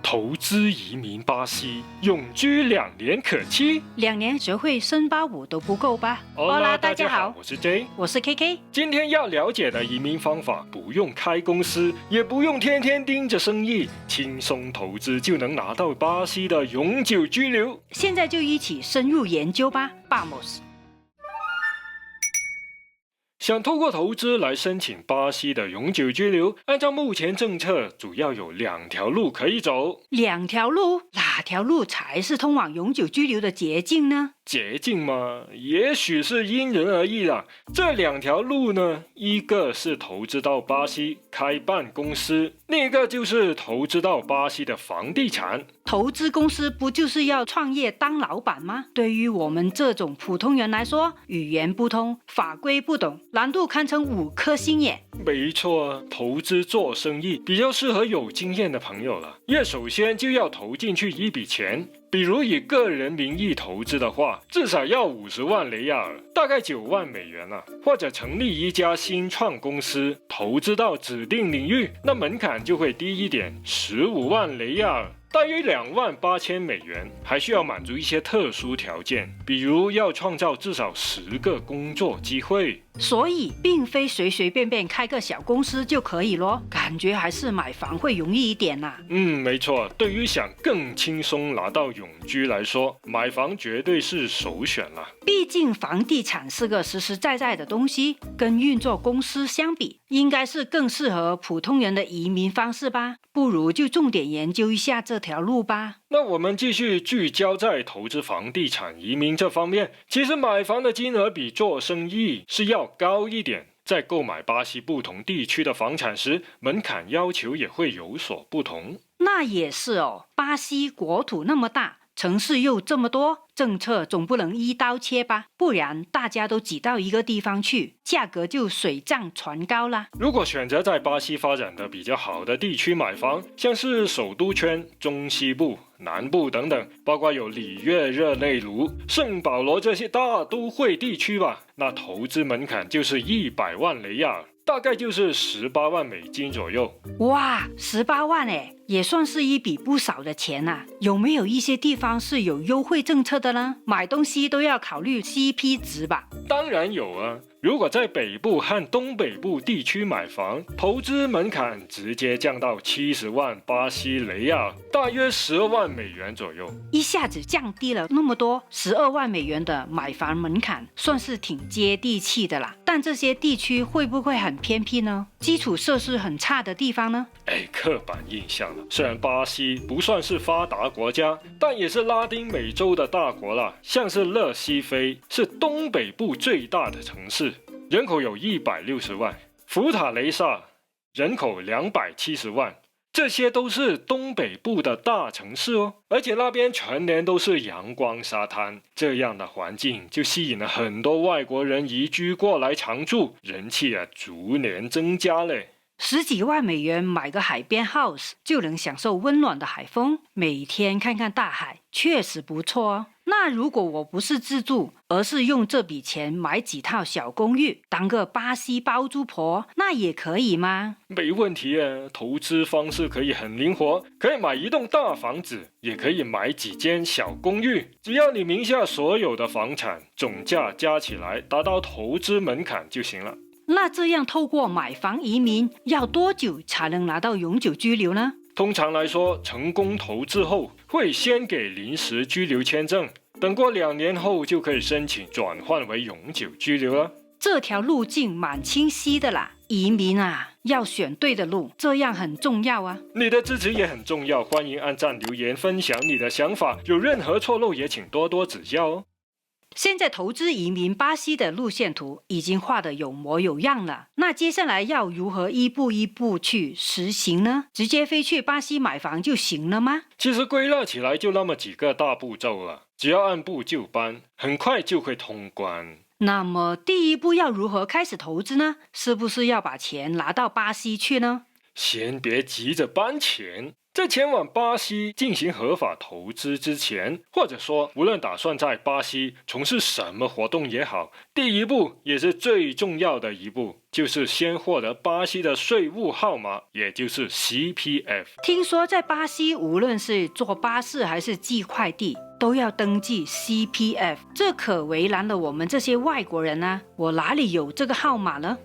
投资移民巴西，永居2年可期。2年学会森巴舞都不够吧Hola，大家好，我是 J， 我是 KK。今天要了解的移民方法，不用开公司，也不用天天盯着生意，轻松投资就能拿到巴西的永久居留。现在就一起深入研究吧 ，Vamos！想透过投资来申请巴西的永久居留，按照目前政策，主要有2条路可以走。2条路，哪条路才是通往永久居留的捷径呢？捷径吗？也许是因人而异啦。这2条路呢，一个是投资到巴西开办公司，另一个就是投资到巴西的房地产。投资公司不就是要创业当老板吗？对于我们这种普通人来说，语言不通，法规不懂，难度堪称5颗星耶。没错，投资做生意比较适合有经验的朋友了，因为首先就要投进去一笔钱。比如以个人名义投资的话，至少要50万雷亚尔，大概9万美元了。或者成立一家新创公司，投资到指定领域，那门槛就会低一点，15万雷亚尔，大约28000美元。还需要满足一些特殊条件，比如要创造至少10个工作机会。所以并非随随便便开个小公司就可以咯，感觉还是买房会容易一点啦。没错，对于想更轻松拿到永居来说，买房绝对是首选了。毕竟房地产是个实实在在的东西，跟运作公司相比，应该是更适合普通人的移民方式吧。不如就重点研究一下这条路吧。那我们继续聚焦在投资房地产移民这方面。其实买房的金额比做生意是要高一点，在购买巴西不同地区的房产时，门槛要求也会有所不同。那也是哦，巴西国土那么大，城市又这么多，政策总不能一刀切吧，不然大家都挤到一个地方去，价格就水涨船高啦。如果选择在巴西发展的比较好的地区买房，像是首都圈、中西部、南部等等，包括有里约热内卢、圣保罗这些大都会地区吧，那投资门槛就是100万雷亚尔，大概就是18万美金左右。哇，18万诶，也算是一笔不少的钱啊。有没有一些地方是有优惠政策的呢？买东西都要考虑 CP 值吧？当然有啊。如果在北部和东北部地区买房，投资门槛直接降到70万巴西雷亚尔，大约12万美元左右。一下子降低了那么多，12万美元的买房门槛，算是挺接地气的啦。但这些地区会不会很偏僻呢？基础设施很差的地方呢？刻板印象了。虽然巴西不算是发达国家，但也是拉丁美洲的大国了。像是勒西菲是东北部最大的城市，人口有160万，福塔雷萨人口270万，这些都是东北部的大城市哦。而且那边全年都是阳光沙滩，这样的环境就吸引了很多外国人移居过来常住，人气逐年增加嘞。10几万美元买个海边 house 就能享受温暖的海风，每天看看大海，确实不错哦。那如果我不是自住，而是用这笔钱买几套小公寓，当个巴西包租婆，那也可以吗？没问题啊，投资方式可以很灵活，可以买一栋大房子，也可以买几间小公寓，只要你名下所有的房产总价加起来达到投资门槛就行了。那这样透过买房移民要多久才能拿到永久居留呢？通常来说，成功投资后会先给临时居留签证，等过2年后就可以申请转换为永久居留了。这条路径蛮清晰的啦，移民要选对的路，这样很重要啊。你的支持也很重要，欢迎按赞留言分享你的想法，有任何错漏也请多多指教哦。现在投资移民巴西的路线图已经画得有模有样了，那接下来要如何一步一步去实行呢？直接飞去巴西买房就行了吗？其实归纳起来就那么几个大步骤了，只要按部就班，很快就会通关。那么第一步要如何开始投资呢？是不是要把钱拿到巴西去呢？先别急着搬钱，在前往巴西进行合法投资之前，或者说无论打算在巴西从事什么活动也好，第一步也是最重要的一步，就是先获得巴西的税务号码，也就是 CPF。 听说在巴西无论是坐巴士还是寄快递都要登记 CPF， 这可为难了我们这些外国人啊！我哪里有这个号码呢？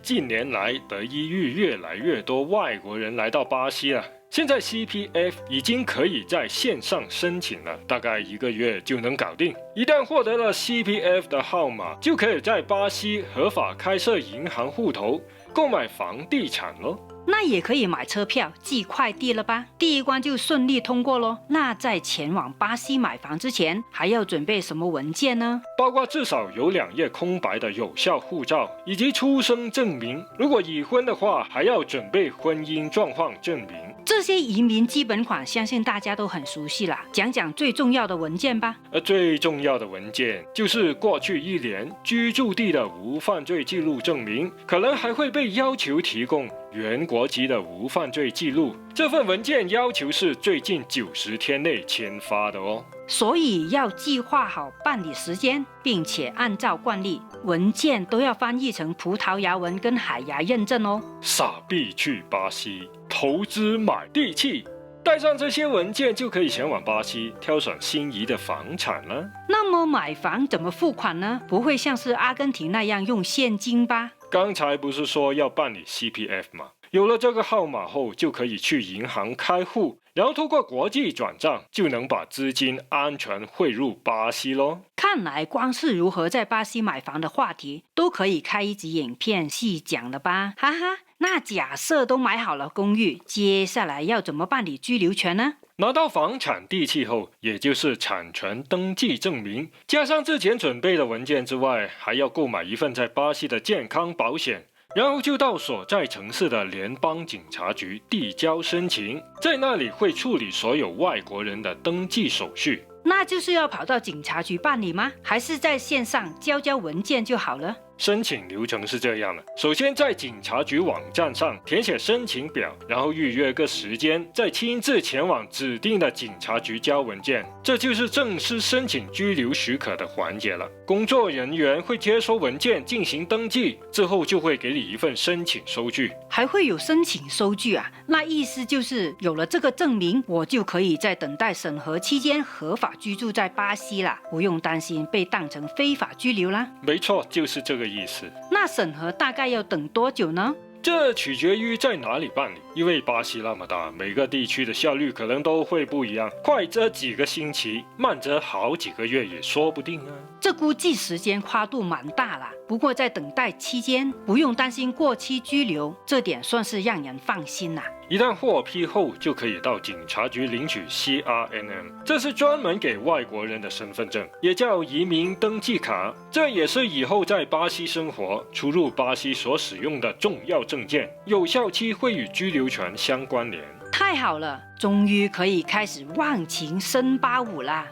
近年来得益于越来越多外国人来到巴西了，现在 CPF 已经可以在线上申请了，大概1个月就能搞定。一旦获得了 CPF 的号码，就可以在巴西合法开设银行户头，购买房地产咯。那也可以买车票、寄快递了吧？第一关就顺利通过咯。那在前往巴西买房之前，还要准备什么文件呢？包括至少有2页空白的有效护照，以及出生证明。如果已婚的话，还要准备婚姻状况证明。这些移民基本款，相信大家都很熟悉啦。讲讲最重要的文件吧。最重要的文件就是过去1年居住地的无犯罪记录证明，可能还会被要求提供原国籍的无犯罪记录。这份文件要求是最近90天内签发的哦。所以要计划好办理时间，并且按照惯例，文件都要翻译成葡萄牙文跟海牙认证哦。傻逼去巴西投资买地契，带上这些文件就可以前往巴西挑选心仪的房产了。那么买房怎么付款呢？不会像是阿根廷那样用现金吧？刚才不是说要办理 CPF 吗？有了这个号码后，就可以去银行开户，然后透过国际转账，就能把资金安全汇入巴西咯。看来光是如何在巴西买房的话题，都可以开一集影片细讲了吧？哈哈，那假设都买好了公寓，接下来要怎么办理居留权呢？拿到房产地契后，也就是产权登记证明，加上之前准备的文件之外，还要购买一份在巴西的健康保险，然后就到所在城市的联邦警察局递交申请，在那里会处理所有外国人的登记手续。那就是要跑到警察局办理吗？还是在线上交文件就好了？申请流程是这样的，首先在警察局网站上填写申请表，然后预约个时间，再亲自前往指定的警察局交文件，这就是正式申请居留许可的环节了。工作人员会接收文件进行登记，之后就会给你一份申请收据。还会有申请收据啊？那意思就是有了这个证明，我就可以在等待审核期间合法居住在巴西啦，不用担心被当成非法居留啦。没错，就是这个意思。那审核大概要等多久呢？这取决于在哪里办理，因为巴西那么大，每个地区的效率可能都会不一样，快则几个星期，慢则好几个月也说不定啊。这估计时间跨度蛮大啦。不过在等待期间，不用担心过期居留，这点算是让人放心啦。一旦获批后，就可以到警察局领取 CRNM， 这是专门给外国人的身份证，也叫移民登记卡。这也是以后在巴西生活、出入巴西所使用的重要证件，有效期会与居留权相关联。太好了，终于可以开始忘情升85啦！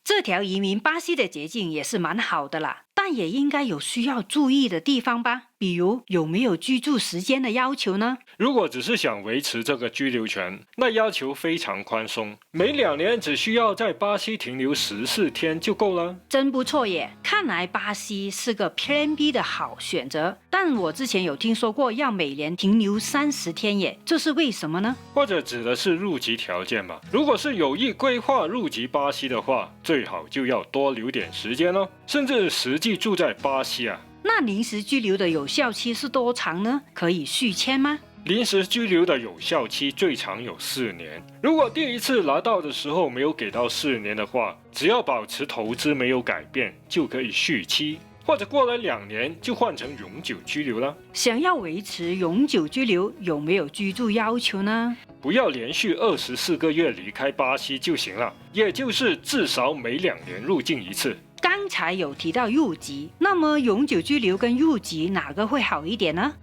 这条移民巴西的捷径也是蛮好的啦，但也应该有需要注意的地方吧？比如有没有居住时间的要求呢？如果只是想维持这个居留权，那要求非常宽松，每2年只需要在巴西停留14天就够了。真不错耶！看来巴西是个 Plan B 的好选择。但我之前有听说过要每年停留30天耶，这是为什么呢？或者指的是入籍条件嘛？如果是有意规划入籍巴西的话，最好就要多留点时间哦，甚至实际住在巴西啊。那临时居留的有效期是多长呢？可以续签吗？临时居留的有效期最长有4年，如果第一次拿到的时候没有给到4年的话，只要保持投资没有改变，就可以续期，或者过了2年就换成永久居留了。想要维持永久居留，有没有居住要求呢？不要连续24个月离开巴西就行了，也就是至少每2年入境一次。刚才有提到入籍，那么永久居留跟入籍哪个会好一点呢？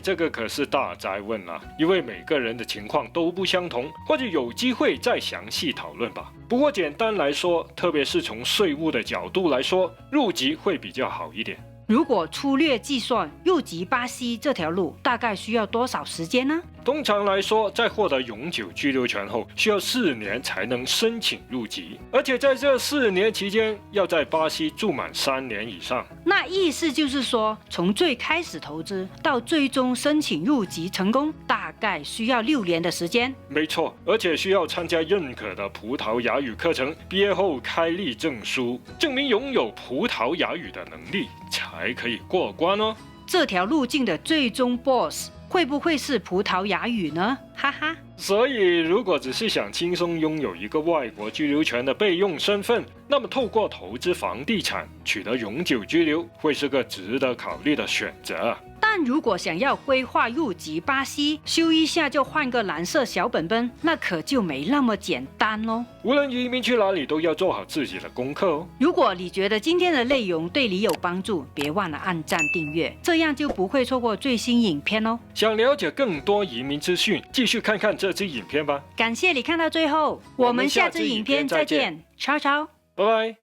这个可是大哉问啦，因为每个人的情况都不相同，或者有机会再详细讨论吧。不过简单来说，特别是从税务的角度来说，入籍会比较好一点。如果粗略计算，入籍巴西这条路大概需要多少时间呢？通常来说，在获得永久居留权后，需要4年才能申请入籍，而且在这4年期间，要在巴西住满3年以上。那意思就是说，从最开始投资到最终申请入籍成功，大概需要6年的时间。没错，而且需要参加认可的葡萄牙语课程，毕业后开立证书，证明拥有葡萄牙语的能力，才可以过关哦。这条路径的最终 BOSS 会不会是葡萄牙语呢？哈哈。所以，如果只是想轻松拥有一个外国居留权的备用身份，那么透过投资房地产取得永久居留，会是个值得考虑的选择。但如果想要规划入籍巴西，修一下就换个蓝色小本本，那可就没那么简单咯。无论移民去哪里，都要做好自己的功课哦。如果你觉得今天的内容对你有帮助，别忘了按赞订阅，这样就不会错过最新影片哦。想了解更多移民资讯，继续看看这支影片吧。感谢你看到最后，我们下支影片再见，超超。拜拜。